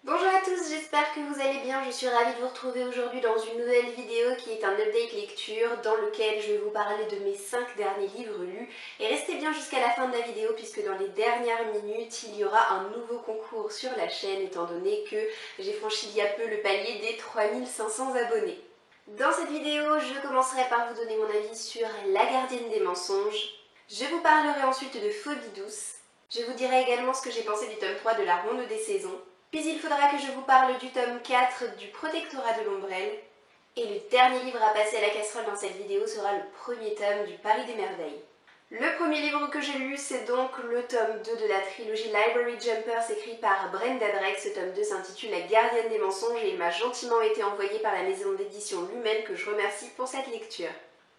Bonjour à tous, j'espère que vous allez bien. Je suis ravie de vous retrouver aujourd'hui dans une nouvelle vidéo qui est un update lecture dans lequel je vais vous parler de mes 5 derniers livres lus. Et restez bien jusqu'à la fin de la vidéo puisque dans les dernières minutes, il y aura un nouveau concours sur la chaîne étant donné que j'ai franchi il y a peu le palier des 3500 abonnés. Dans cette vidéo, je commencerai par vous donner mon avis sur La gardienne des mensonges. Je vous parlerai ensuite de Phobie douce. Je vous dirai également ce que j'ai pensé du tome 3 de La ronde des saisons. Puis il faudra que je vous parle du tome 4 du Protectorat de l'Ombrelle. Et le dernier livre à passer à la casserole dans cette vidéo sera le premier tome du Paris des Merveilles. Le premier livre que j'ai lu, c'est donc le tome 2 de la trilogie Library Jumpers écrit par Brenda Drake. Ce tome 2 s'intitule La gardienne des mensonges et il m'a gentiment été envoyé par la maison d'édition Lumen que je remercie pour cette lecture.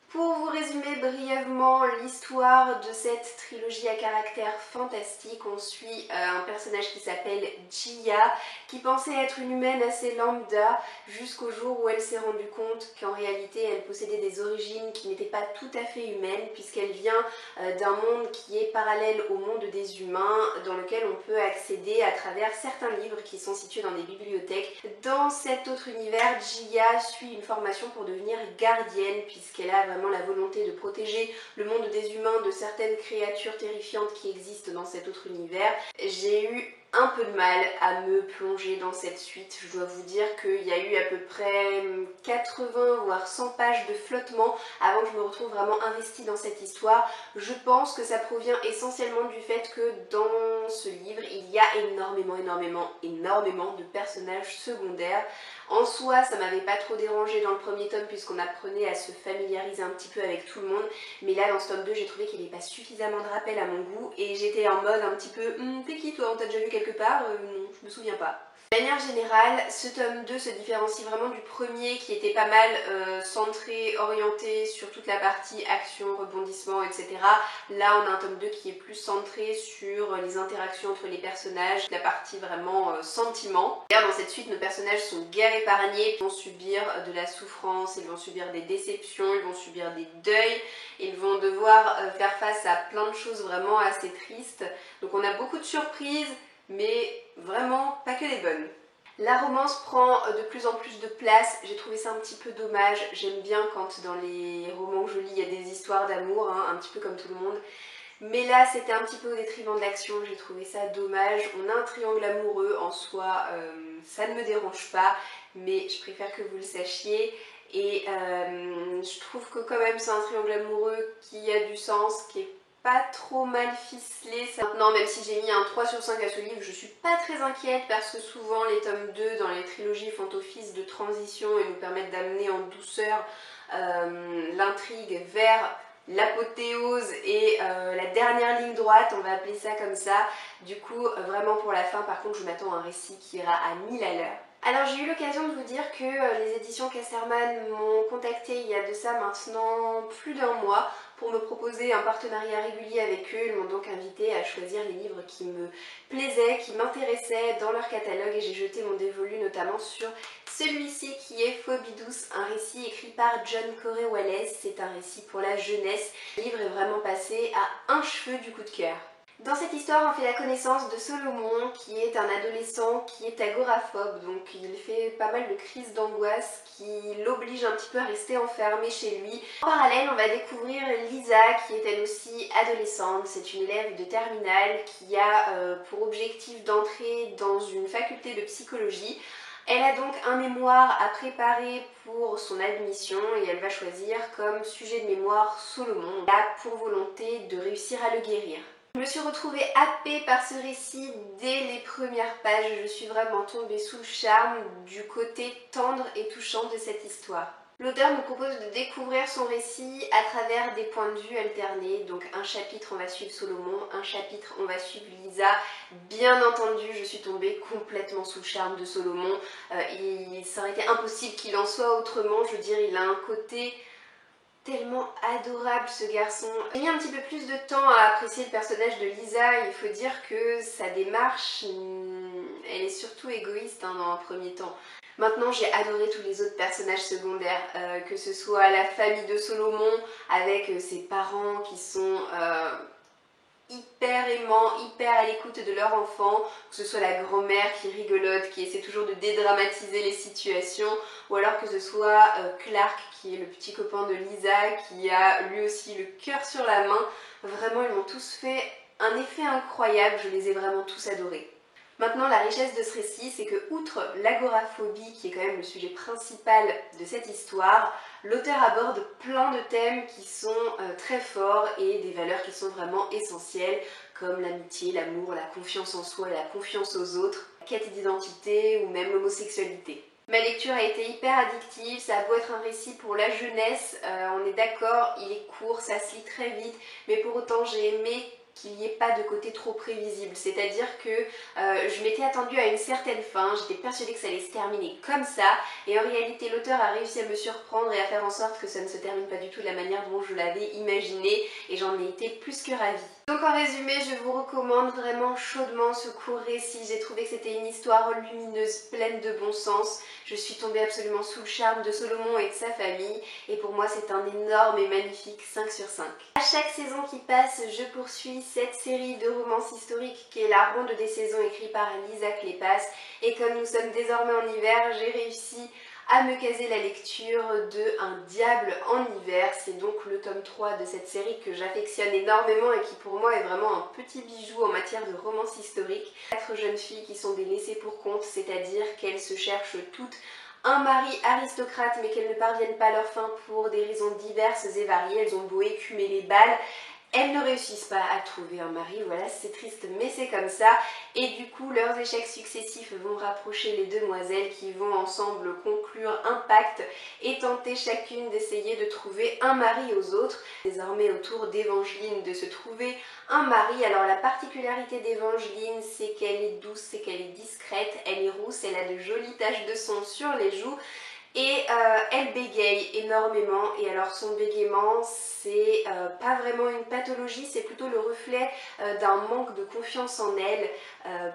Pour vous résumer brièvement l'histoire de cette trilogie à caractère fantastique, on suit un personnage qui s'appelle Gia, qui pensait être une humaine assez lambda jusqu'au jour où elle s'est rendue compte qu'en réalité elle possédait des origines qui n'étaient pas tout à fait humaines puisqu'elle vient d'un monde qui est parallèle au monde des humains dans lequel on peut accéder à travers certains livres qui sont situés dans des bibliothèques. Dans cet autre univers, Gia suit une formation pour devenir gardienne puisqu'elle a vraiment la volonté de protéger le monde des humains de certaines créatures terrifiantes qui existent dans cet autre univers. J'ai eu un peu de mal à me plonger dans cette suite. Je dois vous dire qu'il y a eu à peu près 80 voire 100 pages de flottement avant que je me retrouve vraiment investie dans cette histoire. Je pense que ça provient essentiellement du fait que dans ce livre, il y a énormément de personnages secondaires. En soi, ça m'avait pas trop dérangé dans le premier tome puisqu'on apprenait à se familiariser un petit peu avec tout le monde. Mais là, dans ce tome 2, j'ai trouvé qu'il n'y avait pas suffisamment de rappel à mon goût et j'étais en mode un petit peu t'es qui toi, on t'a déjà vu quelque part Non, je me souviens pas. De manière générale, ce tome 2 se différencie vraiment du premier qui était pas mal centré, orienté sur toute la partie action, rebondissement, etc. Là, on a un tome 2 qui est plus centré sur les interactions entre les personnages, la partie vraiment sentiment. D'ailleurs, dans cette suite, nos personnages sont guère épargnés, ils vont subir de la souffrance, ils vont subir des déceptions, ils vont subir des deuils, ils vont devoir faire face à plein de choses vraiment assez tristes. Donc on a beaucoup de surprises, mais vraiment pas que des bonnes. La romance prend de plus en plus de place, j'ai trouvé ça un petit peu dommage. J'aime bien quand dans les romans que je lis il y a des histoires d'amour, un petit peu comme tout le monde. Mais là c'était un petit peu au détriment de l'action, j'ai trouvé ça dommage. On a un triangle amoureux en soi, ça ne me dérange pas, mais je préfère que vous le sachiez. Et je trouve que quand même c'est un triangle amoureux qui a du sens, qui est pas trop mal ficelé. Maintenant, même si j'ai mis un 3 sur 5 à ce livre, je suis pas très inquiète parce que souvent les tomes 2 dans les trilogies font office de transition et nous permettent d'amener en douceur l'intrigue vers l'apothéose et la dernière ligne droite, on va appeler ça comme ça. Du coup, vraiment pour la fin, par contre, je m'attends à un récit qui ira à 1000 à l'heure. Alors j'ai eu l'occasion de vous dire que les éditions Casterman m'ont contacté il y a de ça maintenant plus d'un mois pour me proposer un partenariat régulier avec eux. Ils m'ont donc invité à choisir les livres qui me plaisaient, qui m'intéressaient dans leur catalogue et j'ai jeté mon dévolu notamment sur celui-ci qui est Phobie douce, un récit écrit par John Corey Wallace. C'est un récit pour la jeunesse. Le livre est vraiment passé à un cheveu du coup de cœur. Dans cette histoire, on fait la connaissance de Solomon, qui est un adolescent qui est agoraphobe, donc il fait pas mal de crises d'angoisse qui l'obligent un petit peu à rester enfermé chez lui. En parallèle, on va découvrir Lisa, qui est elle aussi adolescente. C'est une élève de terminale qui a pour objectif d'entrer dans une faculté de psychologie. Elle a donc un mémoire à préparer pour son admission et elle va choisir comme sujet de mémoire Solomon. Elle a pour volonté de réussir à le guérir. Je me suis retrouvée happée par ce récit dès les premières pages. Je suis vraiment tombée sous le charme du côté tendre et touchant de cette histoire. L'auteur nous propose de découvrir son récit à travers des points de vue alternés. Donc un chapitre on va suivre Solomon, un chapitre on va suivre Lisa. Bien entendu, je suis tombée complètement sous le charme de Solomon. Ça aurait été impossible qu'il en soit autrement. Je veux dire, il a un côté tellement adorable ce garçon. J'ai mis un petit peu plus de temps à apprécier le personnage de Lisa. Il faut dire que sa démarche, elle est surtout égoïste dans un premier temps. Maintenant, j'ai adoré tous les autres personnages secondaires, que ce soit la famille de Solomon avec ses parents qui sont hyper aimants, hyper à l'écoute de leur enfant, que ce soit la grand-mère qui rigolote, qui essaie toujours de dédramatiser les situations, ou alors que ce soit Clark qui est le petit copain de Lisa, qui a lui aussi le cœur sur la main. Vraiment, ils m'ont tous fait un effet incroyable, je les ai vraiment tous adorés. Maintenant, la richesse de ce récit, c'est que outre l'agoraphobie, qui est quand même le sujet principal de cette histoire, l'auteur aborde plein de thèmes qui sont très forts et des valeurs qui sont vraiment essentielles, comme l'amitié, l'amour, la confiance en soi et la confiance aux autres, la quête d'identité ou même l'homosexualité. Ma lecture a été hyper addictive, ça a beau être un récit pour la jeunesse, on est d'accord, il est court, ça se lit très vite, mais pour autant j'ai aimé qu'il n'y ait pas de côté trop prévisible, c'est-à-dire que je m'étais attendue à une certaine fin, j'étais persuadée que ça allait se terminer comme ça, et en réalité l'auteur a réussi à me surprendre et à faire en sorte que ça ne se termine pas du tout de la manière dont je l'avais imaginé, et j'en ai été plus que ravie. Donc en résumé, je vous recommande vraiment chaudement ce court récit, j'ai trouvé que c'était une histoire lumineuse, pleine de bon sens, je suis tombée absolument sous le charme de Solomon et de sa famille, et pour moi c'est un énorme et magnifique 5 sur 5. À chaque saison qui passe, je poursuis cette série de romances historiques qui est la ronde des saisons écrite par Lisa Kleypas, et comme nous sommes désormais en hiver, j'ai réussi à me caser la lecture de Un diable en hiver. C'est donc le tome 3 de cette série que j'affectionne énormément et qui pour moi est vraiment un petit bijou en matière de romance historique. 4 jeunes filles qui sont des laissées pour compte, c'est-à-dire qu'elles se cherchent toutes un mari aristocrate mais qu'elles ne parviennent pas à leur fin pour des raisons diverses et variées. Elles ont beau écumer les balles, elles ne réussissent pas à trouver un mari, voilà, c'est triste mais c'est comme ça, et du coup leurs échecs successifs vont rapprocher les demoiselles qui vont ensemble conclure un pacte et tenter chacune d'essayer de trouver un mari aux autres. Désormais au tour d'Évangeline de se trouver un mari. Alors la particularité d'Évangeline, c'est qu'elle est douce, c'est qu'elle est discrète, elle est rousse, elle a de jolies taches de son sur les joues, et elle bégaye énormément, et alors son bégaiement c'est pas vraiment une pathologie, c'est plutôt le reflet d'un manque de confiance en elle,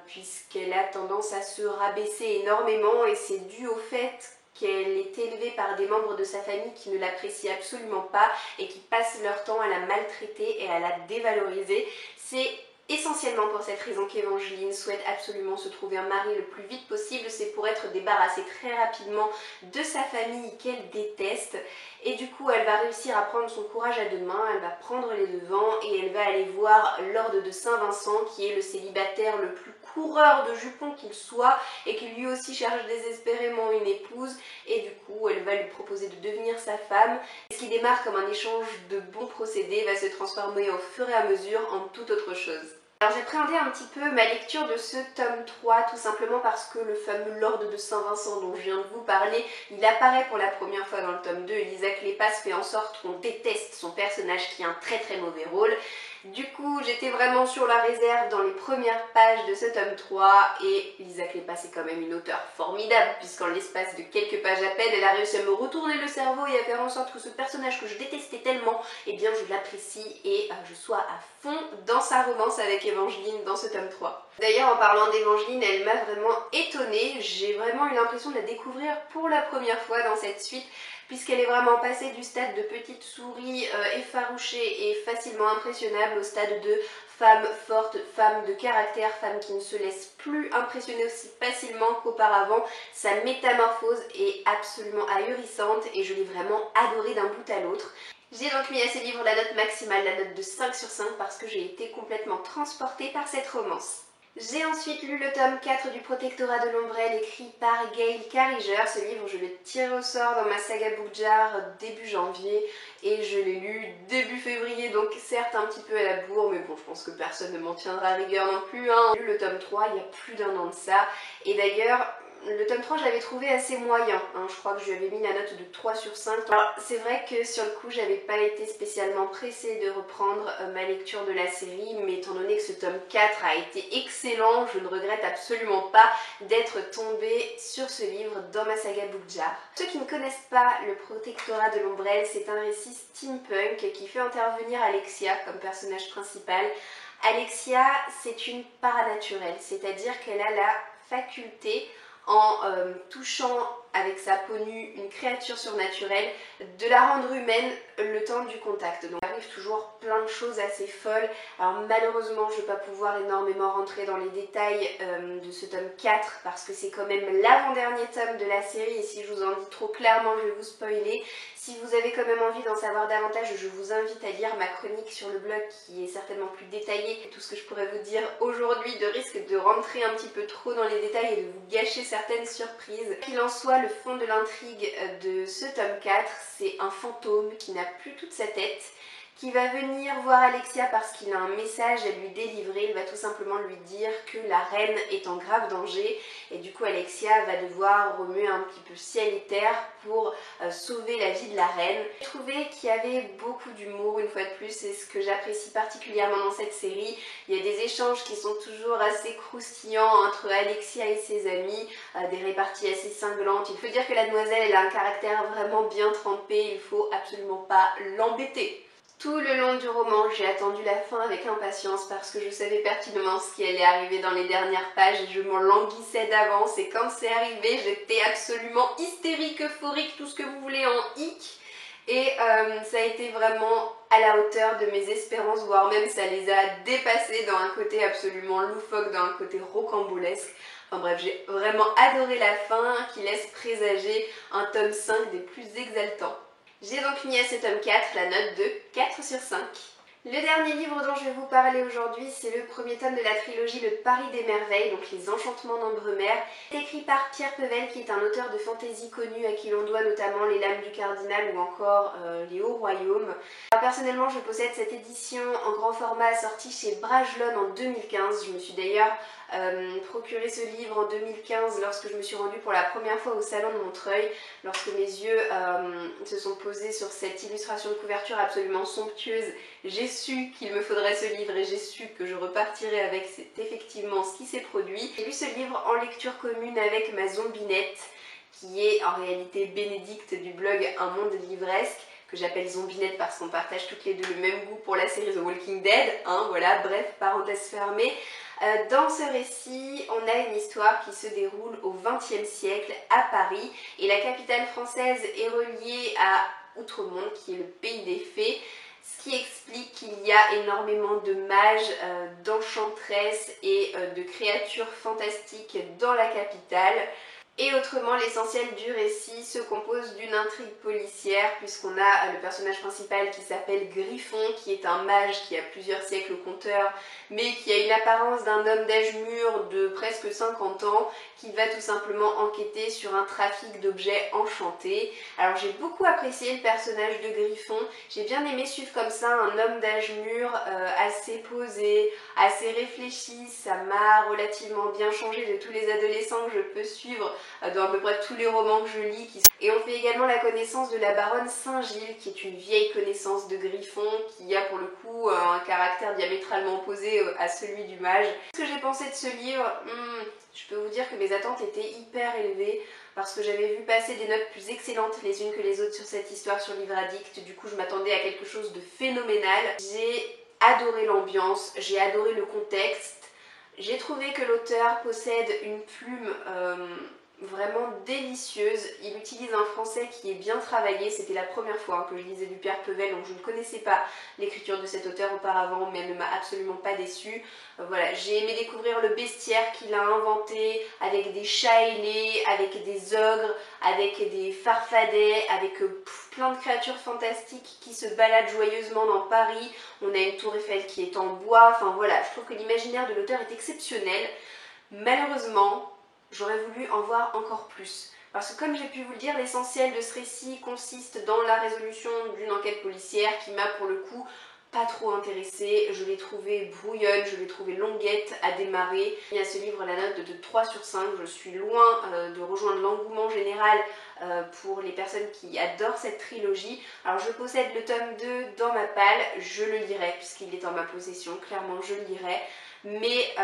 puisqu'elle a tendance à se rabaisser énormément, et c'est dû au fait qu'elle est élevée par des membres de sa famille qui ne l'apprécient absolument pas et qui passent leur temps à la maltraiter et à la dévaloriser. C'est essentiellement pour cette raison qu'Évangeline souhaite absolument se trouver un mari le plus vite possible, c'est pour être débarrassée très rapidement de sa famille qu'elle déteste, et du coup elle va réussir à prendre son courage à deux mains, elle va prendre les devants et elle va aller voir Lord de Saint-Vincent qui est le célibataire le plus coureur de jupons qu'il soit et qui lui aussi cherche désespérément une épouse, et du coup elle va lui proposer de devenir sa femme. Ce qui démarre comme un échange de bons procédés va se transformer au fur et à mesure en toute autre chose. Alors j'ai présenté un petit peu ma lecture de ce tome 3 tout simplement parce que le fameux Lord de Saint-Vincent dont je viens de vous parler, il apparaît pour la première fois dans le tome 2 et Lisa Kleypas fait en sorte qu'on déteste son personnage qui a un très mauvais rôle. Du coup, j'étais vraiment sur la réserve dans les premières pages de ce tome 3 et Lisa Kleypas est quand même une auteure formidable puisqu'en l'espace de quelques pages à peine, elle a réussi à me retourner le cerveau et à faire en sorte que ce personnage que je détestais tellement, eh bien je l'apprécie et je sois à fond dans sa romance avec Évangeline dans ce tome 3. D'ailleurs, en parlant d'Évangeline, elle m'a vraiment étonnée, j'ai vraiment eu l'impression de la découvrir pour la première fois dans cette suite, puisqu'elle est vraiment passée du stade de petite souris effarouchée et facilement impressionnable au stade de femme forte, femme de caractère, femme qui ne se laisse plus impressionner aussi facilement qu'auparavant. Sa métamorphose est absolument ahurissante et je l'ai vraiment adorée d'un bout à l'autre. J'ai donc mis à ce livre la note maximale, la note de 5 sur 5, parce que j'ai été complètement transportée par cette romance. J'ai ensuite lu le tome 4 du Protectorat de l'Ombrelle écrit par Gail Carriger. Ce livre, je l'ai tiré au sort dans ma saga Book Jar début janvier et je l'ai lu début février, donc certes un petit peu à la bourre, mais bon, je pense que personne ne m'en tiendra à rigueur non plus. J'ai lu le tome 3 il y a plus d'un an de ça, et d'ailleurs, le tome 3 je l'avais trouvé assez moyen, je crois que je lui avais mis la note de 3 sur 5. Alors c'est vrai que sur le coup j'avais pas été spécialement pressée de reprendre ma lecture de la série, mais étant donné que ce tome 4 a été excellent, je ne regrette absolument pas d'être tombée sur ce livre dans ma saga Book Jar. Ceux qui ne connaissent pas le Protectorat de l'Ombrelle, c'est un récit steampunk qui fait intervenir Alexia comme personnage principal. Alexia, c'est une paranaturelle, c'est-à-dire qu'elle a la faculté, en touchant avec sa peau nue une créature surnaturelle, de la rendre humaine le temps du contact. Donc il arrive toujours plein de choses assez folles. Alors malheureusement je ne vais pas pouvoir énormément rentrer dans les détails de ce tome 4 parce que c'est quand même l'avant-dernier tome de la série et si je vous en dis trop clairement je vais vous spoiler. Si vous avez quand même envie d'en savoir davantage, je vous invite à lire ma chronique sur le blog qui est certainement plus détaillée. Tout ce que je pourrais vous dire aujourd'hui de risque de rentrer un petit peu trop dans les détails et de vous gâcher certaines surprises. Qu'il en soit, le fond de l'intrigue de ce tome 4, c'est un fantôme qui n'a plus toute sa tête, qui va venir voir Alexia parce qu'il a un message à lui délivrer. Il va tout simplement lui dire que la reine est en grave danger et du coup Alexia va devoir remuer un petit peu ciel et terre pour sauver la vie de la reine. J'ai trouvé qu'il y avait beaucoup d'humour une fois de plus, c'est ce que j'apprécie particulièrement dans cette série. Il y a des échanges qui sont toujours assez croustillants entre Alexia et ses amis, des réparties assez cinglantes. Il faut dire que la demoiselle elle a un caractère vraiment bien trempé, il faut absolument pas l'embêter. Tout le long du roman, j'ai attendu la fin avec impatience parce que je savais pertinemment ce qui allait arriver dans les dernières pages et je m'en languissais d'avance et quand c'est arrivé, j'étais absolument hystérique, euphorique, tout ce que vous voulez en hic et ça a été vraiment à la hauteur de mes espérances, voire même ça les a dépassées dans un côté absolument loufoque, dans un côté rocambolesque. Enfin bref, j'ai vraiment adoré la fin qui laisse présager un tome 5 des plus exaltants. J'ai donc mis à ce tome 4 la note de 4 sur 5. Le dernier livre dont je vais vous parler aujourd'hui, c'est le premier tome de la trilogie Le Paris des Merveilles, donc Les Enchantements d'Ambremer, écrit par Pierre Pevel, qui est un auteur de fantasy connu à qui l'on doit notamment Les Lames du Cardinal ou encore Les Hauts Royaumes. Alors, personnellement, je possède cette édition en grand format sortie chez Bragelonne en 2015. Je me suis d'ailleurs procuré ce livre en 2015 lorsque je me suis rendue pour la première fois au salon de Montreuil, lorsque mes yeux se sont posés sur cette illustration de couverture absolument somptueuse. J'ai su qu'il me faudrait ce livre et j'ai su que je repartirais avec, c'est effectivement ce qui s'est produit. J'ai lu ce livre en lecture commune avec ma zombinette, qui est en réalité Bénédicte du blog Un Monde Livresque, que j'appelle Zombinette parce qu'on partage toutes les deux le même goût pour la série The Walking Dead, hein, voilà, bref, parenthèse fermée. Dans ce récit, on a une histoire qui se déroule au XXe siècle à Paris et la capitale française est reliée à Outremonde, qui est le pays des fées, ce qui explique qu'il y a énormément de mages, d'enchantresses et de créatures fantastiques dans la capitale. Et autrement, l'essentiel du récit se compose d'une intrigue policière puisqu'on a le personnage principal qui s'appelle Griffon, qui est un mage qui a plusieurs siècles au compteur, mais qui a une apparence d'un homme d'âge mûr de presque 50 ans, qui va tout simplement enquêter sur un trafic d'objets enchantés. Alors j'ai beaucoup apprécié le personnage de Griffon, j'ai bien aimé suivre comme ça un homme d'âge mûr assez posé, assez réfléchi, ça m'a relativement bien changé de tous les adolescents que je peux suivre dans à peu près tous les romans que je lis. Et on fait également la connaissance de la baronne Saint-Gilles, qui est une vieille connaissance de Griffon, qui a pour le coup un caractère diamétralement opposé à celui du mage. Ce que j'ai pensé de ce livre, je peux vous dire que mes attentes étaient hyper élevées, parce que j'avais vu passer des notes plus excellentes les unes que les autres sur cette histoire sur Livre Addict. Du coup je m'attendais à quelque chose de phénoménal. J'ai adoré l'ambiance, j'ai adoré le contexte, j'ai trouvé que l'auteur possède une plume vraiment délicieuse. Il utilise un français qui est bien travaillé. C'était la première fois que je lisais du Pierre Pevel, donc je ne connaissais pas l'écriture de cet auteur auparavant, mais elle ne m'a absolument pas déçue. Voilà, j'ai aimé découvrir le bestiaire qu'il a inventé, avec des chats ailés, avec des ogres, avec des farfadets, avec plein de créatures fantastiques qui se baladent joyeusement dans Paris. On a une tour Eiffel qui est en bois. Enfin voilà, je trouve que l'imaginaire de l'auteur est exceptionnel. Malheureusement, j'aurais voulu en voir encore plus. Parce que comme j'ai pu vous le dire, l'essentiel de ce récit consiste dans la résolution d'une enquête policière qui m'a pour le coup pas trop intéressée. Je l'ai trouvée brouillonne, je l'ai trouvée longuette à démarrer. Il y a ce livre la note de 3 sur 5. Je suis loin de rejoindre l'engouement général pour les personnes qui adorent cette trilogie. Alors je possède le tome 2 dans ma palle, je le lirai puisqu'il est en ma possession, clairement je le lirai. Mais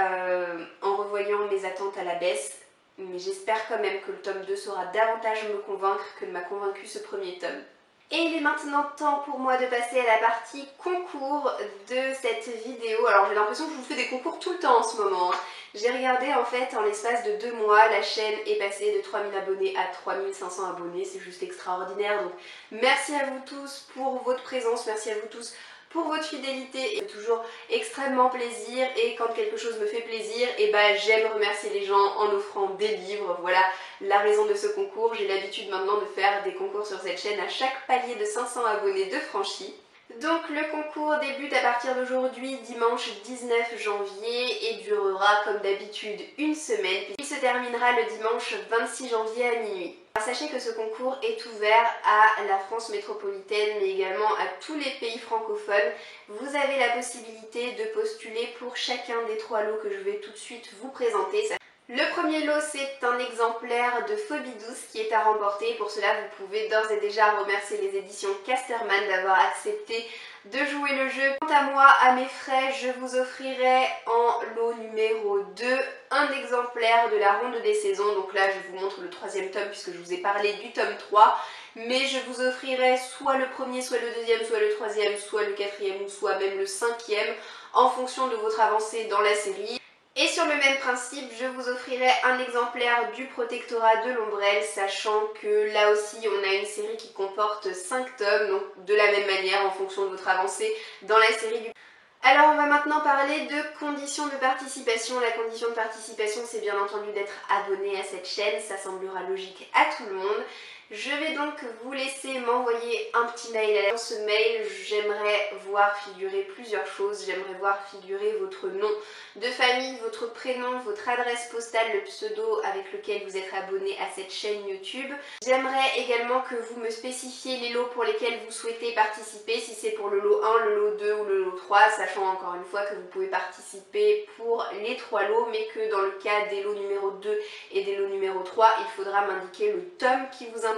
en revoyant mes attentes à la baisse, mais j'espère quand même que le tome 2 saura davantage me convaincre que ne m'a convaincu ce premier tome. Et il est maintenant temps pour moi de passer à la partie concours de cette vidéo. Alors j'ai l'impression que je vous fais des concours tout le temps en ce moment. J'ai regardé en fait en l'espace de 2 mois, la chaîne est passée de 3000 abonnés à 3500 abonnés, c'est juste extraordinaire. Donc merci à vous tous pour votre présence, merci à vous tous pour votre fidélité, et toujours extrêmement plaisir, et quand quelque chose me fait plaisir, et j'aime remercier les gens en offrant des livres. Voilà la raison de ce concours. J'ai l'habitude maintenant de faire des concours sur cette chaîne à chaque palier de 500 abonnés de franchi. Donc le concours débute à partir d'aujourd'hui, dimanche 19 janvier, et durera comme d'habitude une semaine, puis il se terminera le dimanche 26 janvier à minuit. Alors, sachez que ce concours est ouvert à la France métropolitaine, mais également à tous les pays francophones. Vous avez la possibilité de postuler pour chacun des 3 lots que je vais tout de suite vous présenter. Le premier lot, c'est un exemplaire de Phobie douce qui est à remporter. Pour cela, vous pouvez d'ores et déjà remercier les éditions Casterman d'avoir accepté de jouer le jeu. Quant à moi, à mes frais, je vous offrirai en lot numéro 2 un exemplaire de la Ronde des Saisons. Donc là, je vous montre le 3e tome puisque je vous ai parlé du tome 3. Mais je vous offrirai soit le premier, soit le 2e, soit le 3e, soit le 4e ou soit même le 5e en fonction de votre avancée dans la série. Et sur le même principe, je vous offrirai un exemplaire du Protectorat de l'Ombrelle, sachant que là aussi on a une série qui comporte 5 tomes, donc de la même manière en fonction de votre avancée dans la série du... Alors on va maintenant parler de conditions de participation. La condition de participation, c'est bien entendu d'être abonné à cette chaîne, ça semblera logique à tout le monde. Je vais donc vous laisser m'envoyer un petit mail. Dans ce mail, j'aimerais voir figurer plusieurs choses. J'aimerais voir figurer votre nom de famille, votre prénom, votre adresse postale, le pseudo avec lequel vous êtes abonné à cette chaîne YouTube. J'aimerais également que vous me spécifiez les lots pour lesquels vous souhaitez participer, si c'est pour le lot 1, le lot 2 ou le lot 3, sachant encore une fois que vous pouvez participer pour les 3 lots, mais que dans le cas des lots numéro 2 et des lots numéro 3, il faudra m'indiquer le tome qui vous intéresse.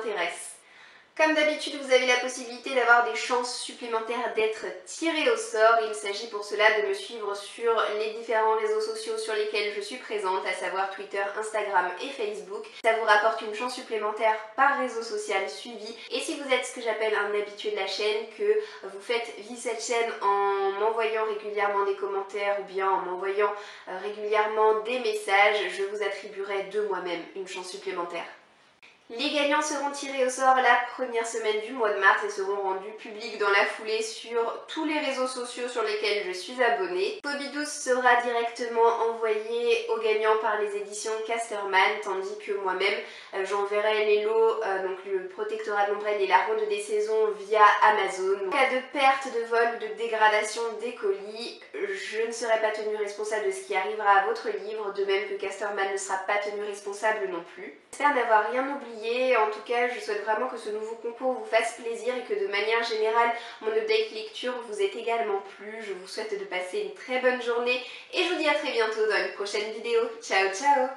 Comme d'habitude, vous avez la possibilité d'avoir des chances supplémentaires d'être tiré au sort. Il s'agit pour cela de me suivre sur les différents réseaux sociaux sur lesquels je suis présente, à savoir Twitter, Instagram et Facebook. Ça vous rapporte une chance supplémentaire par réseau social suivi. Et si vous êtes ce que j'appelle un habitué de la chaîne, que vous faites vivre cette chaîne en m'envoyant régulièrement des commentaires ou bien en m'envoyant régulièrement des messages, je vous attribuerai de moi-même une chance supplémentaire. Les gagnants seront tirés au sort la première semaine du mois de mars et seront rendus publics dans la foulée sur tous les réseaux sociaux sur lesquels je suis abonnée. Phobie douce sera directement envoyé aux gagnants par les éditions Casterman, tandis que moi-même j'enverrai les lots, donc le Protectorat de l'Ombrelle et la Ronde des Saisons via Amazon. En cas de perte, de vol ou de dégradation des colis, je ne serai pas tenue responsable de ce qui arrivera à votre livre, de même que Casterman ne sera pas tenu responsable non plus. J'espère n'avoir rien oublié. En tout cas, je souhaite vraiment que ce nouveau concours vous fasse plaisir et que de manière générale, mon update lecture vous ait également plu. Je vous souhaite de passer une très bonne journée et je vous dis à très bientôt dans une prochaine vidéo. Ciao ciao!